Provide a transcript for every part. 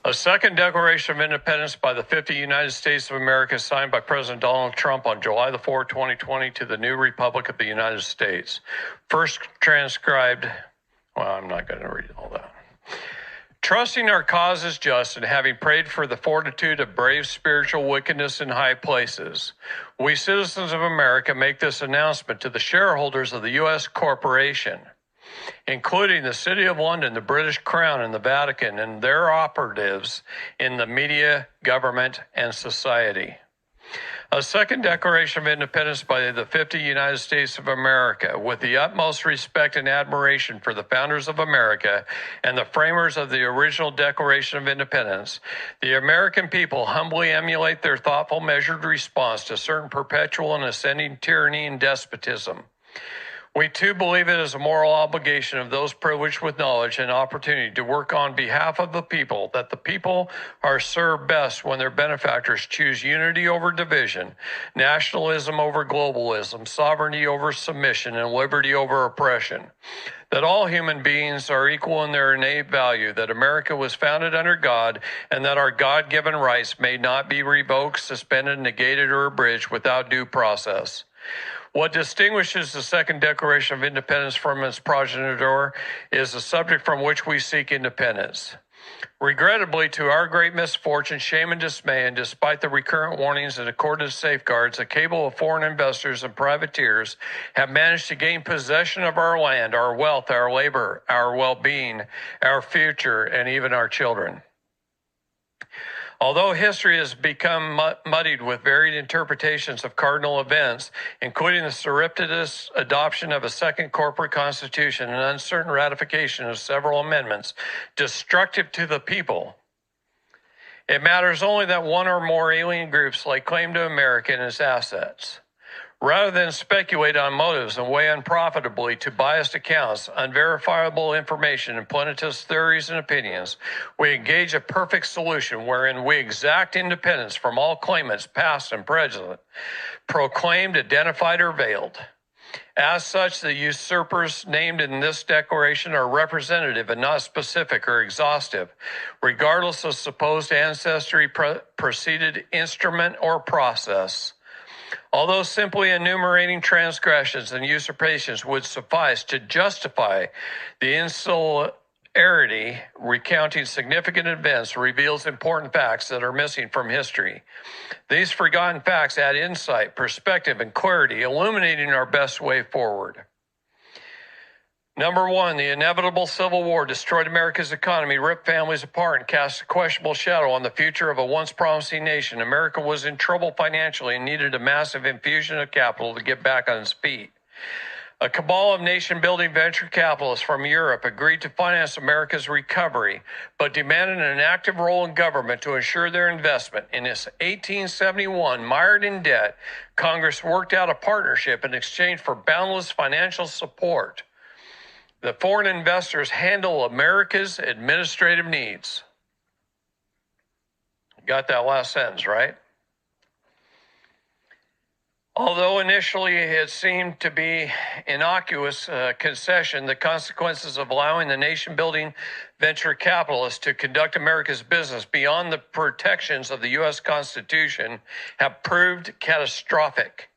A second Declaration of Independence by the 50 United States of America, signed by President Donald Trump on July the 4th, 2020, to the new Republic of the United States. First transcribed, well, I'm not going to read all that. Trusting our cause is just, and having prayed for the fortitude of brave spiritual wickedness in high places, we citizens of America make this announcement to the shareholders of the U.S. corporation, including the City of London, the British Crown, and the Vatican, and their operatives in the media, government, and society. A second Declaration of Independence by the 50 United States of America, with the utmost respect and admiration for the founders of America and the framers of the original Declaration of Independence, the American people humbly emulate their thoughtful, measured response to certain perpetual and ascending tyranny and despotism. We too believe it is a moral obligation of those privileged with knowledge and opportunity to work on behalf of the people, that the people are served best when their benefactors choose unity over division, nationalism over globalism, sovereignty over submission, and liberty over oppression. That all human beings are equal in their innate value, that America was founded under God, and that our God-given rights may not be revoked, suspended, negated, or abridged without due process. What distinguishes the Second Declaration of Independence from its progenitor is the subject from which we seek independence. Regrettably, to our great misfortune, shame, and dismay, and despite the recurrent warnings and accorded safeguards, a cabal of foreign investors and privateers have managed to gain possession of our land, our wealth, our labor, our well-being, our future, and even our children. Although history has become muddied with varied interpretations of cardinal events, including the surreptitious adoption of a second corporate constitution and uncertain ratification of several amendments destructive to the people, it matters only that one or more alien groups lay claim to America and its assets. Rather than speculate on motives and weigh unprofitably to biased accounts, unverifiable information, and plenitous theories and opinions, we engage a perfect solution wherein we exact independence from all claimants, past and present, proclaimed, identified, or veiled. As such, the usurpers named in this declaration are representative and not specific or exhaustive, regardless of supposed ancestry, preceded instrument, or process. Although simply enumerating transgressions and usurpations would suffice to justify the insularity, recounting significant events reveals important facts that are missing from history. These forgotten facts add insight, perspective, and clarity, illuminating our best way forward. Number one, the inevitable Civil War destroyed America's economy, ripped families apart, and cast a questionable shadow on the future of a once promising nation. America was in trouble financially and needed a massive infusion of capital to get back on its feet. A cabal of nation-building venture capitalists from Europe agreed to finance America's recovery, but demanded an active role in government to ensure their investment. In 1871, mired in debt, Congress worked out a partnership in exchange for boundless financial support. The foreign investors handle America's administrative needs. Got that last sentence, right? Although initially it seemed to be innocuous concession, the consequences of allowing the nation-building venture capitalists to conduct America's business beyond the protections of the U.S. Constitution have proved catastrophic.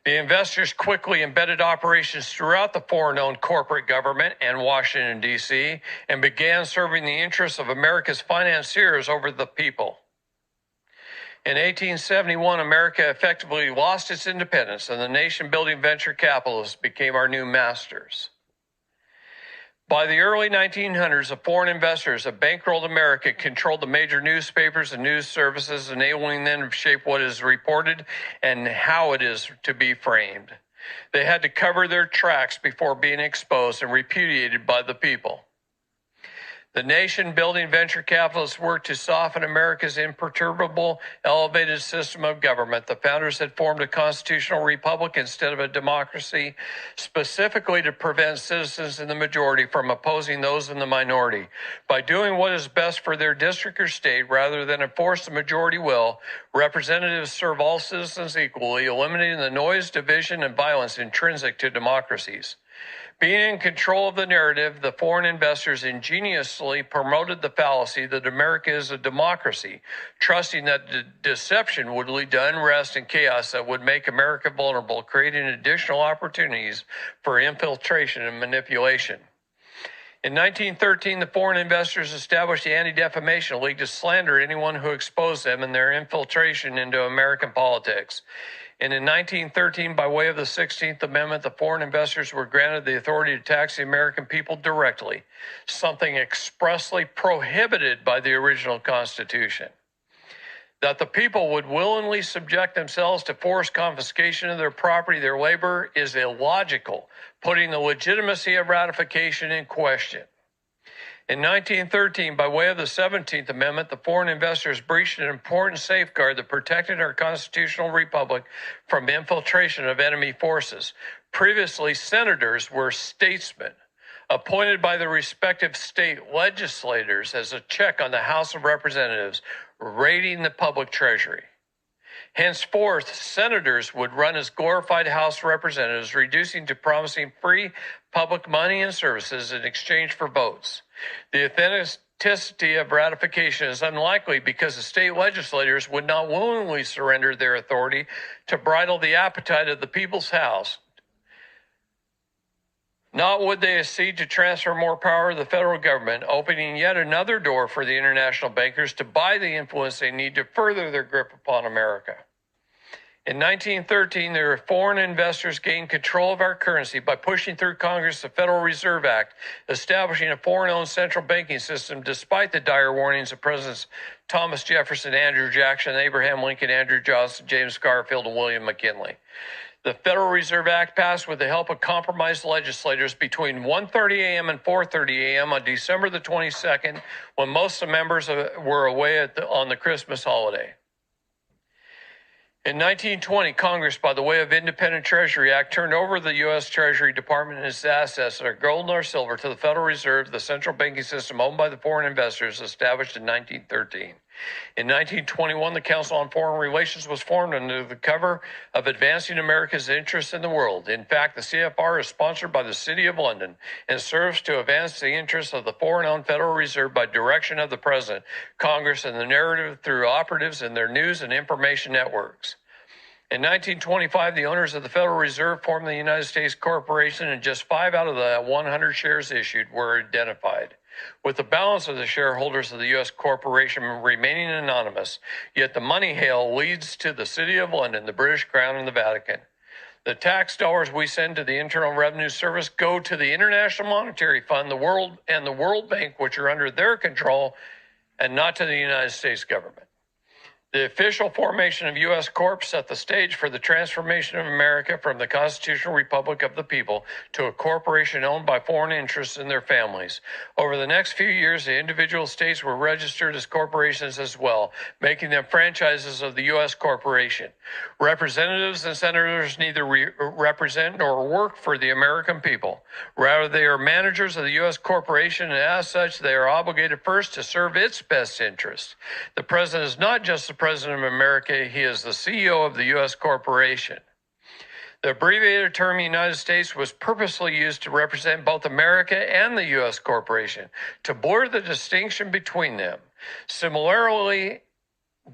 The investors quickly embedded operations throughout the foreign-owned corporate government and Washington, D.C., and began serving the interests of America's financiers over the people. In 1871, America effectively lost its independence, and the nation-building venture capitalists became our new masters. By the early 1900s, the foreign investors that bankrolled America controlled the major newspapers and news services, enabling them to shape what is reported and how it is to be framed. They had to cover their tracks before being exposed and repudiated by the people. The nation-building venture capitalists worked to soften America's imperturbable, elevated system of government. The founders had formed a constitutional republic instead of a democracy, specifically to prevent citizens in the majority from opposing those in the minority. By doing what is best for their district or state, rather than enforce the majority will, representatives serve all citizens equally, eliminating the noise, division, and violence intrinsic to democracies. Being in control of the narrative, the foreign investors ingeniously promoted the fallacy that America is a democracy, trusting that deception would lead to unrest and chaos that would make America vulnerable, creating additional opportunities for infiltration and manipulation. In 1913, the foreign investors established the Anti-Defamation League to slander anyone who exposed them and their infiltration into American politics. And in 1913, by way of the 16th Amendment, the foreign investors were granted the authority to tax the American people directly, something expressly prohibited by the original Constitution. That the people would willingly subject themselves to forced confiscation of their property, their labor, is illogical, putting the legitimacy of ratification in question. In 1913, by way of the 17th Amendment, the foreign investors breached an important safeguard that protected our constitutional republic from infiltration of enemy forces. Previously, senators were statesmen, appointed by the respective state legislators as a check on the House of Representatives, raiding the public treasury. Henceforth, senators would run as glorified House representatives, reducing to promising free public money and services in exchange for votes. The authenticity of ratification is unlikely because the state legislators would not willingly surrender their authority to bridle the appetite of the people's house. Not would they accede to transfer more power to the federal government, opening yet another door for the international bankers to buy the influence they need to further their grip upon America. In 1913, the foreign investors gained control of our currency by pushing through Congress the Federal Reserve Act, establishing a foreign-owned central banking system despite the dire warnings of Presidents Thomas Jefferson, Andrew Jackson, Abraham Lincoln, Andrew Johnson, James Garfield, and William McKinley. The Federal Reserve Act passed with the help of compromised legislators between 1:30 a.m. and 4:30 a.m. on December the 22nd, when most of the members were away on the Christmas holiday. In 1920, Congress, by the way of Independent Treasury Act, turned over the U.S. Treasury Department and its assets, or gold or silver, to the Federal Reserve, the central banking system owned by the foreign investors, established in 1913. In 1921, the Council on Foreign Relations was formed under the cover of advancing America's interests in the world. In fact, the CFR is sponsored by the City of London and serves to advance the interests of the foreign-owned Federal Reserve by direction of the President, Congress, and the narrative through operatives in their news and information networks. In 1925, the owners of the Federal Reserve formed the United States Corporation, and just 5 out of the 100 shares issued were identified, with the balance of the shareholders of the U.S. corporation remaining anonymous. Yet the money hail leads to the City of London, the British Crown, and the Vatican. The tax dollars we send to the Internal Revenue Service go to the International Monetary Fund, the World Bank, which are under their control, and not to the United States government. The official formation of U.S. Corp set the stage for the transformation of America from the constitutional republic of the people to a corporation owned by foreign interests and their families. Over the next few years, the individual states were registered as corporations as well, making them franchises of the U.S. corporation. Representatives and senators neither represent nor work for the American people. Rather, they are managers of the U.S. corporation, and as such, they are obligated first to serve its best interests. The president is not just the President of America, he is the CEO of the U.S. corporation. The abbreviated term United States was purposely used to represent both America and the U.S. corporation, to blur the distinction between them. Similarly,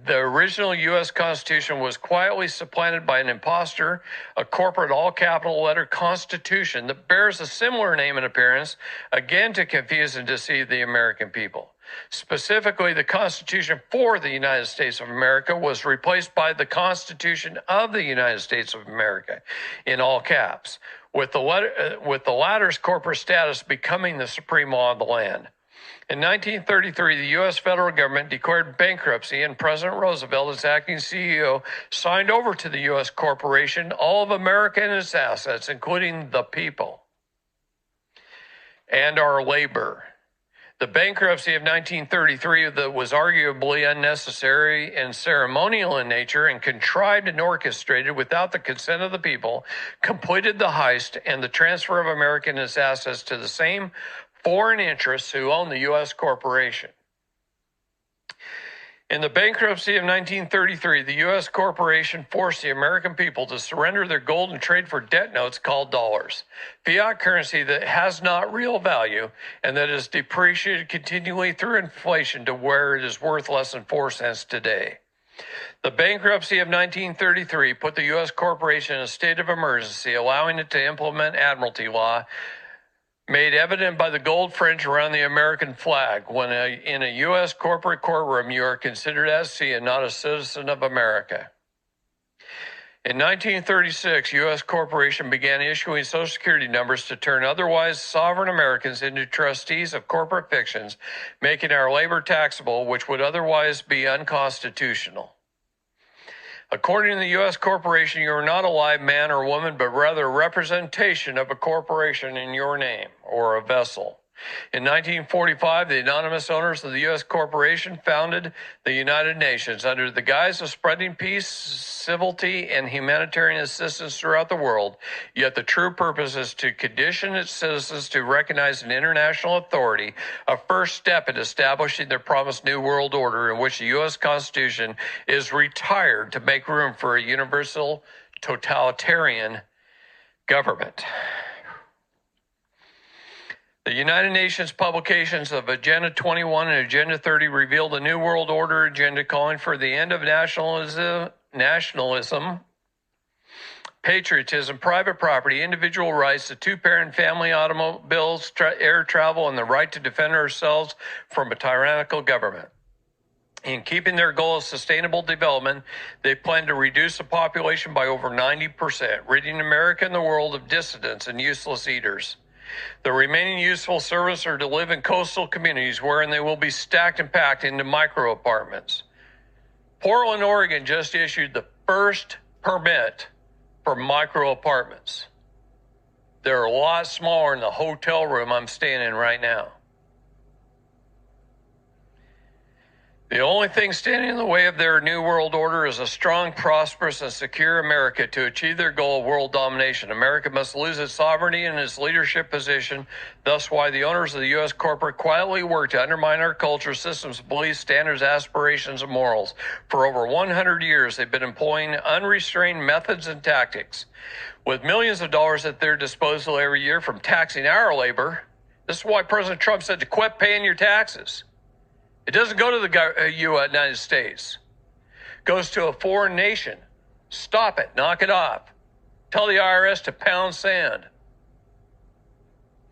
the original U.S. Constitution was quietly supplanted by an impostor, a corporate all-capital letter Constitution that bears a similar name and appearance, again to confuse and deceive the American people. Specifically, the Constitution for the United States of America was replaced by the Constitution of the United States of America, in all caps, with the latter's corporate status becoming the supreme law of the land. In 1933, the U.S. federal government declared bankruptcy, and President Roosevelt, as acting CEO, signed over to the U.S. corporation all of America and its assets, including the people and our labor. The bankruptcy of 1933 that was arguably unnecessary and ceremonial in nature and contrived and orchestrated without the consent of the people, completed the heist and the transfer of America and its assets to the same foreign interests who own the U.S. corporation. In the bankruptcy of 1933, the U.S. corporation forced the American people to surrender their gold and trade for debt notes called dollars, fiat currency that has not real value and that is depreciated continually through inflation to where it is worth less than 4 cents today. The bankruptcy of 1933 put the U.S. corporation in a state of emergency, allowing it to implement Admiralty law, made evident by the gold fringe around the American flag. When in a U.S. corporate courtroom, you are considered as C and not a citizen of America. In 1936, U.S. corporation began issuing Social Security numbers to turn otherwise sovereign Americans into trustees of corporate fictions, making our labor taxable, which would otherwise be unconstitutional. According to the U.S. corporation, you are not a live man or woman, but rather a representation of a corporation in your name, or a vessel. In 1945, the anonymous owners of the U.S. corporation founded the United Nations under the guise of spreading peace, civility, and humanitarian assistance throughout the world. Yet the true purpose is to condition its citizens to recognize an international authority, a first step in establishing their promised New World Order, in which the U.S. Constitution is retired to make room for a universal totalitarian government. The United Nations publications of Agenda 21 and Agenda 30 revealed a New World Order agenda calling for the end of nationalism, patriotism, private property, individual rights, the two-parent family, automobiles, air travel, and the right to defend ourselves from a tyrannical government. In keeping their goal of sustainable development, they plan to reduce the population by over 90%, ridding America and the world of dissidents and useless eaters. The remaining useful servants are to live in coastal communities wherein they will be stacked and packed into micro apartments. Portland, Oregon just issued the first permit for micro apartments. They're a lot smaller than the hotel room I'm staying in right now. The only thing standing in the way of their New World Order is a strong, prosperous, and secure America. To achieve their goal of world domination, America must lose its sovereignty and its leadership position. Thus, why the owners of the U.S. corporate quietly work to undermine our culture, systems, beliefs, standards, aspirations, and morals. For over 100 years, they've been employing unrestrained methods and tactics. With millions of dollars at their disposal every year from taxing our labor, this is why President Trump said to quit paying your taxes. It doesn't go to the United States. It goes to a foreign nation. Stop it. Knock it off. Tell the IRS to pound sand.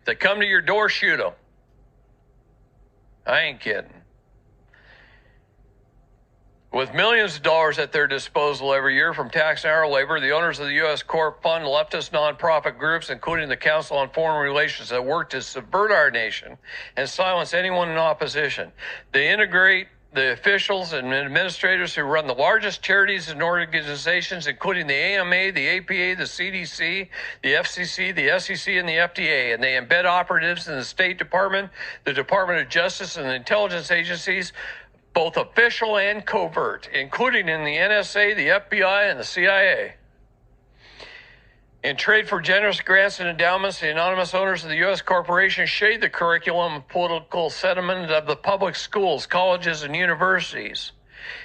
If they come to your door, shoot them. I ain't kidding. With millions of dollars at their disposal every year from taxing our labor, the owners of the U.S. Corp fund leftist nonprofit groups, including the Council on Foreign Relations, that work to subvert our nation and silence anyone in opposition. They integrate the officials and administrators who run the largest charities and organizations, including the AMA, the APA, the CDC, the FCC, the SEC, and the FDA, and they embed operatives in the State Department, the Department of Justice, and the intelligence agencies, both official and covert, including in the NSA, the FBI, and the CIA. In trade for generous grants and endowments, the anonymous owners of the U.S. corporation shade the curriculum and political sentiment of the public schools, colleges, and universities,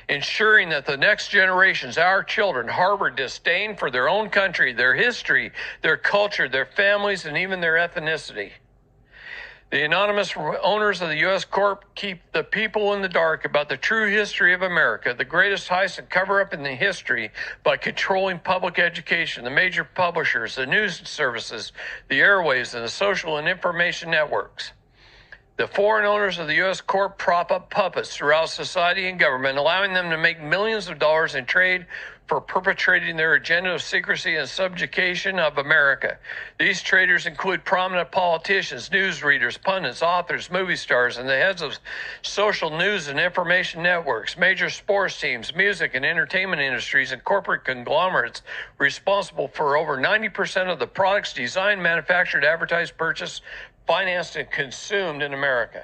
ensuring that the next generations, our children, harbor disdain for their own country, their history, their culture, their families, and even their ethnicity. The anonymous owners of the U.S. Corp keep the people in the dark about the true history of America, the greatest heist and cover-up in the history, by controlling public education, the major publishers, the news services, the airwaves, and the social and information networks. The foreign owners of the U.S. Corp prop up puppets throughout society and government, allowing them to make millions of dollars in trade for perpetrating their agenda of secrecy and subjugation of America. These traders include prominent politicians, newsreaders, pundits, authors, movie stars, and the heads of social news and information networks, major sports teams, music and entertainment industries, and corporate conglomerates responsible for over 90% of the products designed, manufactured, advertised, purchased, financed, and consumed in America.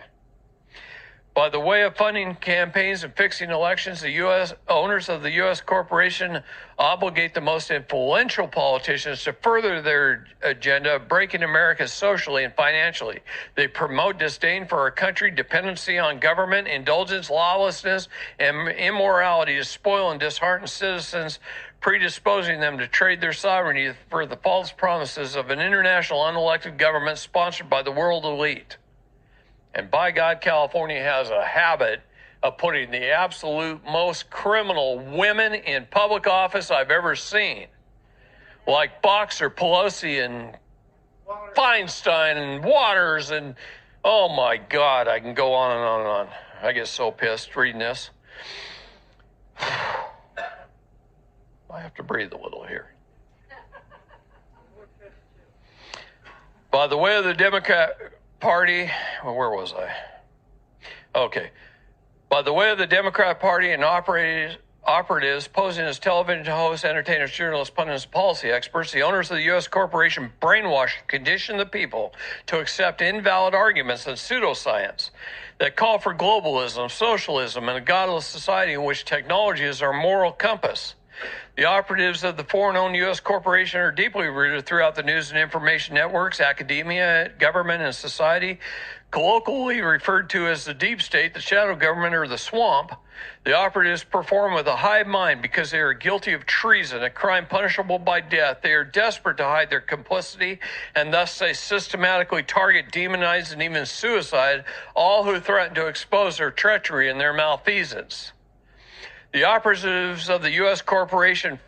By the way of funding campaigns and fixing elections, the U.S. owners of the U.S. corporation obligate the most influential politicians to further their agenda of breaking America socially and financially. They promote disdain for our country, dependency on government, indulgence, lawlessness, and immorality to spoil and dishearten citizens, predisposing them to trade their sovereignty for the false promises of an international unelected government sponsored by the world elite. And by God, California has a habit of putting the absolute most criminal women in public office I've ever seen. Like Boxer, Pelosi, and Feinstein, and Waters, and oh my God, I can go on and on and on. I get so pissed reading this. I have to breathe a little here. By the way of the Democrat Party, well, where was I? Okay. By the way of the Democrat Party and operatives posing as television hosts, entertainers, journalists, pundits, and policy experts, the owners of the U.S. corporation brainwash and condition the people to accept invalid arguments and pseudoscience that call for globalism, socialism, and a godless society in which technology is our moral compass. The operatives of the foreign-owned U.S. corporation are deeply rooted throughout the news and information networks, academia, government, and society. Colloquially referred to as the deep state, the shadow government, or the swamp, the operatives perform with a hive mind because they are guilty of treason, a crime punishable by death. They are desperate to hide their complicity, and thus they systematically target, demonize, and even suicide all who threaten to expose their treachery and their malfeasance. The operatives of the U.S. corporation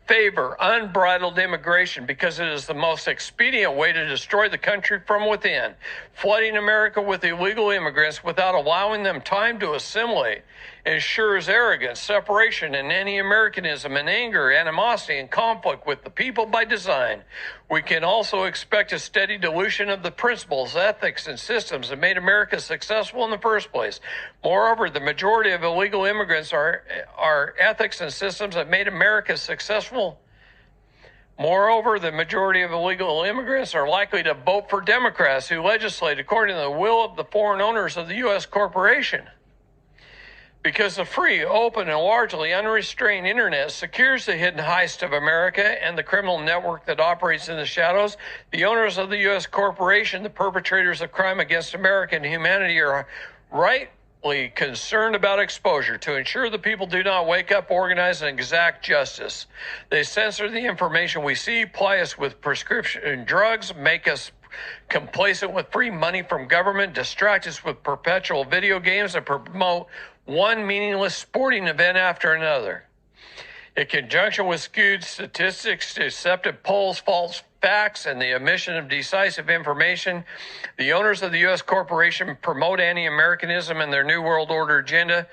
favor unbridled immigration because it is the most expedient way to destroy the country from within, flooding America with illegal immigrants without allowing them time to assimilate ensures arrogance, separation, and anti-Americanism, and anger, animosity, and conflict with the people by design. We can also expect a steady dilution of the principles, ethics, and systems that made America successful in the first place. Moreover, the majority of illegal immigrants are ethics and systems that made America successful. Moreover, the majority of illegal immigrants are likely to vote for Democrats who legislate according to the will of the foreign owners of the U.S. corporation. Because the free, open, and largely unrestrained internet secures the hidden heist of America and the criminal network that operates in the shadows, the owners of the U.S. corporation, the perpetrators of crime against America and humanity, are rightly concerned about exposure to ensure the people do not wake up, organize, and exact justice. They censor the information we see, ply us with prescription drugs, make us complacent with free money from government, distract us with perpetual video games, and promote one meaningless sporting event after another. In conjunction with skewed statistics, deceptive polls, false facts, and the omission of decisive information, the owners of the U.S. corporation promote anti-Americanism and their New World Order agenda.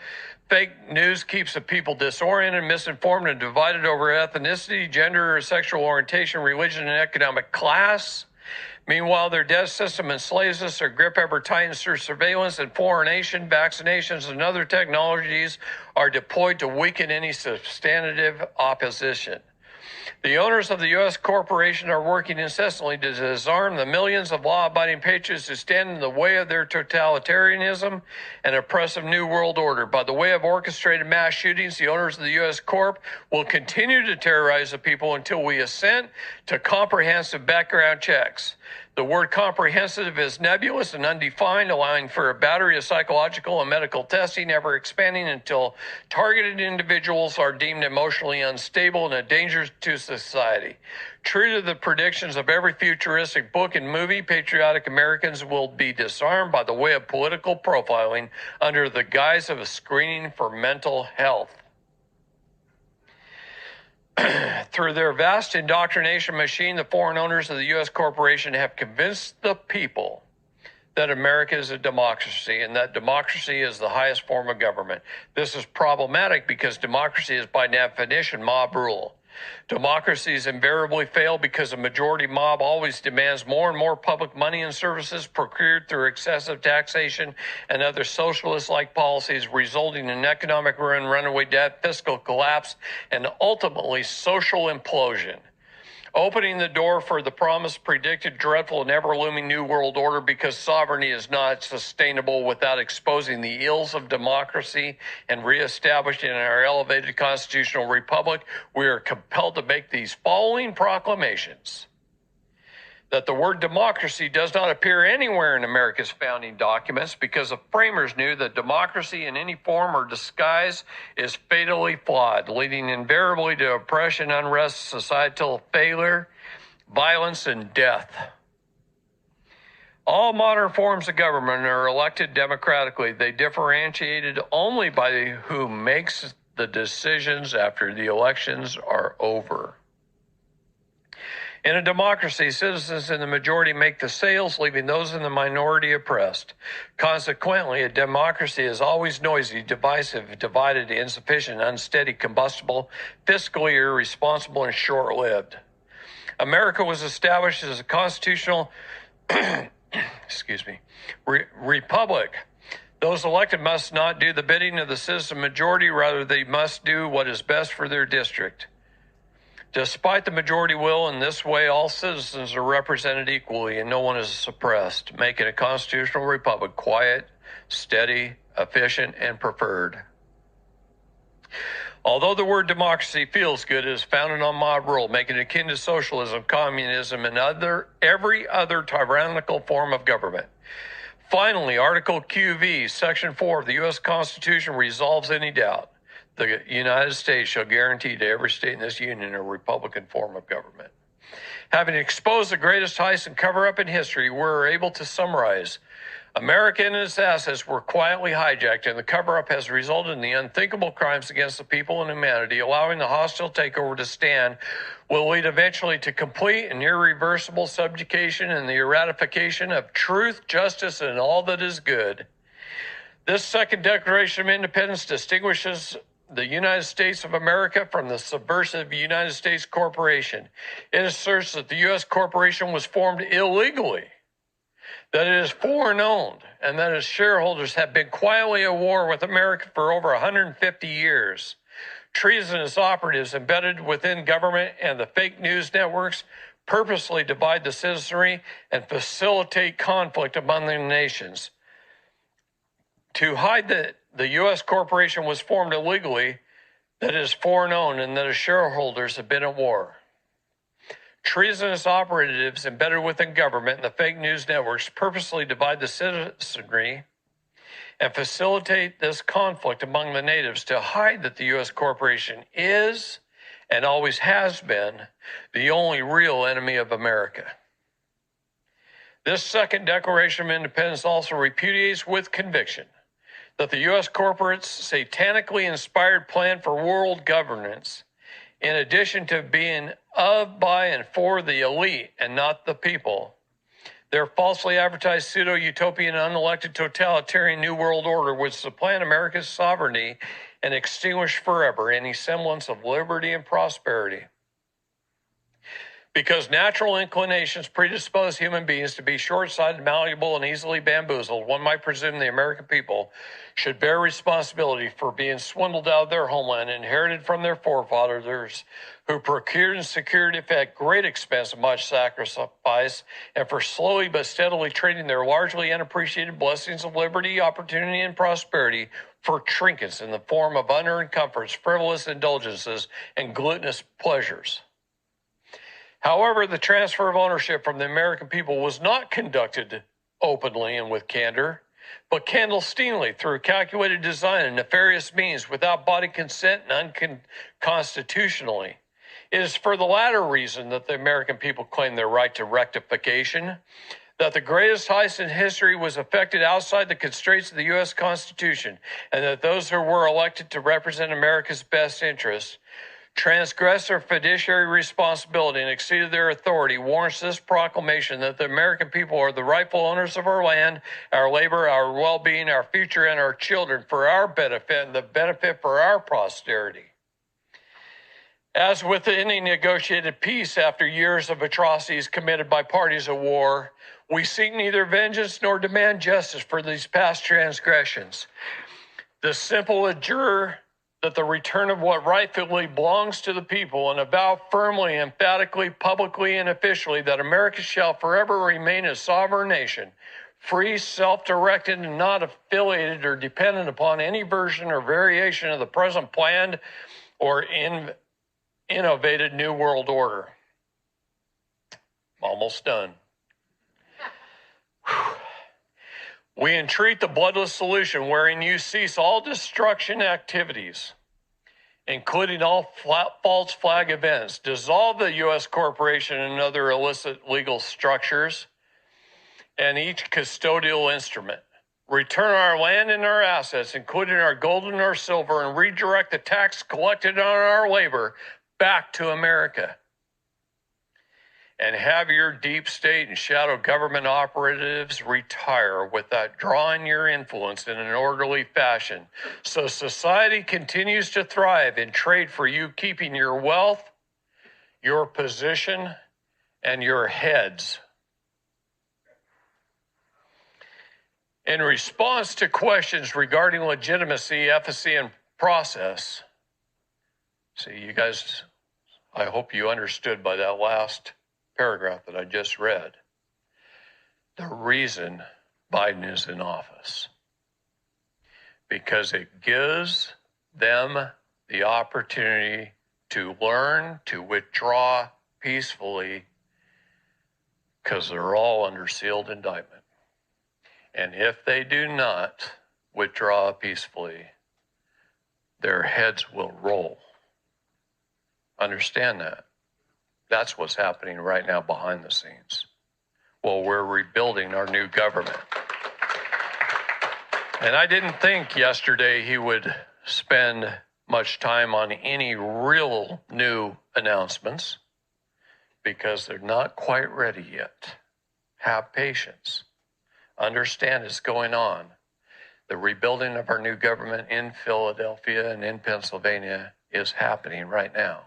Fake news keeps the people disoriented, misinformed, and divided over ethnicity, gender, sexual orientation, religion, and economic class. Meanwhile, their death system enslaves us, their grip ever tightens through surveillance and fluorination, vaccinations, and other technologies are deployed to weaken any substantive opposition. The owners of the U.S. corporation are working incessantly to disarm the millions of law-abiding patriots who stand in the way of their totalitarianism and oppressive New World Order. By the way of orchestrated mass shootings, the owners of the U.S. Corp will continue to terrorize the people until we assent to comprehensive background checks. The word comprehensive is nebulous and undefined, allowing for a battery of psychological and medical testing, ever expanding until targeted individuals are deemed emotionally unstable and a danger to society. True to the predictions of every futuristic book and movie, patriotic Americans will be disarmed by the way of political profiling under the guise of a screening for mental health. Through their vast indoctrination machine, the foreign owners of the U.S. corporation have convinced the people that America is a democracy and that democracy is the highest form of government. This is problematic because democracy is by definition mob rule. Democracies invariably fail because a majority mob always demands more and more public money and services procured through excessive taxation and other socialist-like policies, resulting in economic ruin, runaway debt, fiscal collapse, and ultimately social implosion. opening the door for the promised, predicted, dreadful, and ever-looming New World Order, because sovereignty is not sustainable without exposing the ills of democracy and reestablishing our elevated constitutional republic. We are compelled to make these following proclamations: that the word democracy does not appear anywhere in America's founding documents, because the framers knew that democracy in any form or disguise is fatally flawed, leading invariably to oppression, unrest, societal failure, violence, and death. All modern forms of government are elected democratically. They differentiated only by who makes the decisions after the elections are over. In a democracy, citizens in the majority make the sales, leaving those in the minority oppressed. Consequently, a democracy is always noisy, divisive, divided, insufficient, unsteady, combustible, fiscally irresponsible, and short-lived. America was established as a constitutional republic. Those elected must not do the bidding of the citizen majority, rather they must do what is best for their district. Despite the majority will, in this way, all citizens are represented equally and no one is suppressed, making a constitutional republic quiet, steady, efficient, and preferred. Although the word democracy feels good, it is founded on mob rule, making it akin to socialism, communism, and every other tyrannical form of government. Finally, Article QV, Section 4 of the U.S. Constitution resolves any doubt. The United States shall guarantee to every state in this union a Republican form of government. Having exposed the greatest heist and cover-up in history, we're able to summarize: America and its assets were quietly hijacked, and the cover-up has resulted in the unthinkable crimes against the people and humanity. Allowing the hostile takeover to stand will lead eventually to complete and irreversible subjugation and the ratification of truth, justice, and all that is good. This second Declaration of Independence distinguishes the United States of America from the subversive United States Corporation. It asserts that the U.S. corporation was formed illegally, that it is foreign-owned, and that its shareholders have been quietly at war with America for over 150 years. Treasonous operatives embedded within government and the fake news networks purposely divide the citizenry and facilitate conflict among the nations. To hide that the U.S. corporation was formed illegally, that it is foreign-owned, and that its shareholders have been at war. Treasonous operatives embedded within government and the fake news networks purposely divide the citizenry and facilitate this conflict among the natives to hide that the U.S. corporation is, and always has been, the only real enemy of America. This second Declaration of Independence also repudiates with conviction that the U.S. corporate's satanically inspired plan for world governance, in addition to being of, by, and for the elite and not the people, their falsely advertised pseudo-utopian, unelected, totalitarian New World Order would supplant America's sovereignty and extinguish forever any semblance of liberty and prosperity. Because natural inclinations predispose human beings to be short-sighted, malleable, and easily bamboozled, one might presume the American people should bear responsibility for being swindled out of their homeland, inherited from their forefathers, who procured and secured it at great expense and much sacrifice, and for slowly but steadily trading their largely unappreciated blessings of liberty, opportunity, and prosperity for trinkets in the form of unearned comforts, frivolous indulgences, and gluttonous pleasures. However, the transfer of ownership from the American people was not conducted openly and with candor, but clandestinely through calculated design and nefarious means without body consent and unconstitutionally. It is for the latter reason that the American people claim their right to rectification, that the greatest heist in history was effected outside the constraints of the U.S. Constitution, and that those who were elected to represent America's best interests transgressed their fiduciary responsibility and exceeded their authority, warrants this proclamation that the American people are the rightful owners of our land, our labor, our well-being, our future, and our children for our benefit and the benefit for our posterity. As with any negotiated peace after years of atrocities committed by parties at war, we seek neither vengeance nor demand justice for these past transgressions. The that the return of what rightfully belongs to the people, and avow firmly, emphatically, publicly, and officially that America shall forever remain a sovereign nation, free, self-directed, and not affiliated or dependent upon any version or variation of the present planned or innovated New World Order. Almost done. We entreat the bloodless solution wherein you cease all destruction activities, including all false flag events, dissolve the U.S. corporation and other illicit legal structures, and each custodial instrument. Return our land and our assets, including our gold and our silver, and redirect the tax collected on our labor back to America. And have your deep state and shadow government operatives retire without drawing your influence in an orderly fashion, so society continues to thrive in trade for you, keeping your wealth, your position, and your heads. In response to questions regarding legitimacy, efficacy, and process, see, you guys, I hope you understood by that last paragraph that I just read, the reason Biden is in office, because it gives them the opportunity to learn to withdraw peacefully, because they're all under sealed indictment. And if they do not withdraw peacefully, their heads will roll. Understand that. That's what's happening right now behind the scenes. Well, we're rebuilding our new government. And I didn't think yesterday he would spend much time on any real new announcements, because they're not quite ready yet. Have patience. Understand it's going on. The rebuilding of our new government in Philadelphia and in Pennsylvania is happening right now.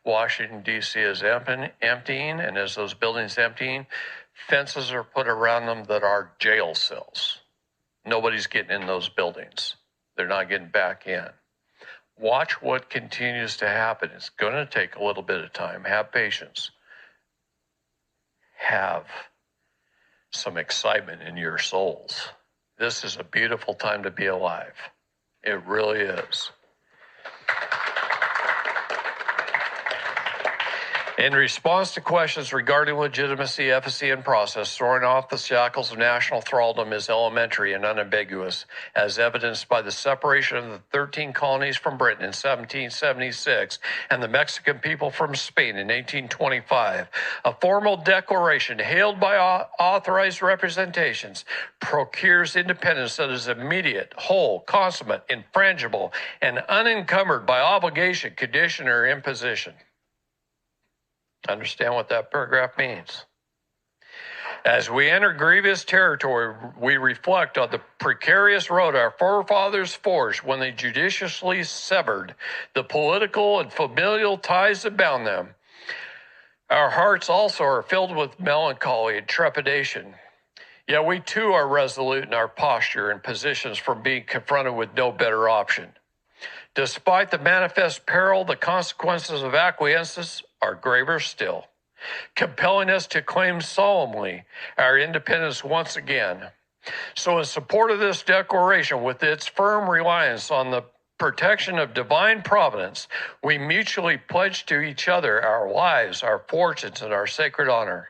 Washington, D.C. is emptying, and as those buildings emptying, fences are put around them that are jail cells. Nobody's getting in those buildings. They're not getting back in. Watch what continues to happen. It's going to take a little bit of time. Have patience. Have some excitement in your souls. This is a beautiful time to be alive. It really is. In response to questions regarding legitimacy, efficacy, and process, throwing off the shackles of national thraldom is elementary and unambiguous, as evidenced by the separation of the 13 colonies from Britain in 1776 and the Mexican people from Spain in 1825. A formal declaration hailed by authorized representations procures independence that is immediate, whole, consummate, infrangible, and unencumbered by obligation, condition, or imposition. Understand what that paragraph means. As we enter grievous territory, we reflect on the precarious road our forefathers forged when they judiciously severed the political and familial ties that bound them. Our hearts also are filled with melancholy and trepidation. Yet we too are resolute in our posture and positions from being confronted with no better option. Despite the manifest peril, the consequences of acquiescence are graver still, compelling us to claim solemnly our independence once again. So in support of this declaration, with its firm reliance on the protection of divine providence, we mutually pledge to each other our lives, our fortunes, and our sacred honor.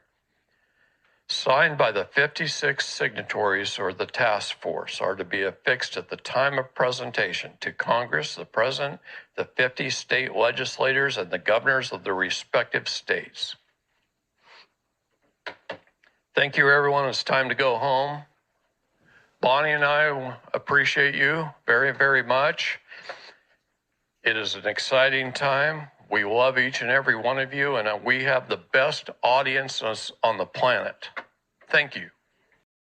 Signed by the 56 signatories or the task force, are to be affixed at the time of presentation to Congress, the President, the 50 state legislators, and the governors of the respective states. Thank you, everyone. It's time to go home. Bonnie and I appreciate you very, very much. It is an exciting time. We love each and every one of you, and we have the best audience on the planet. Thank you.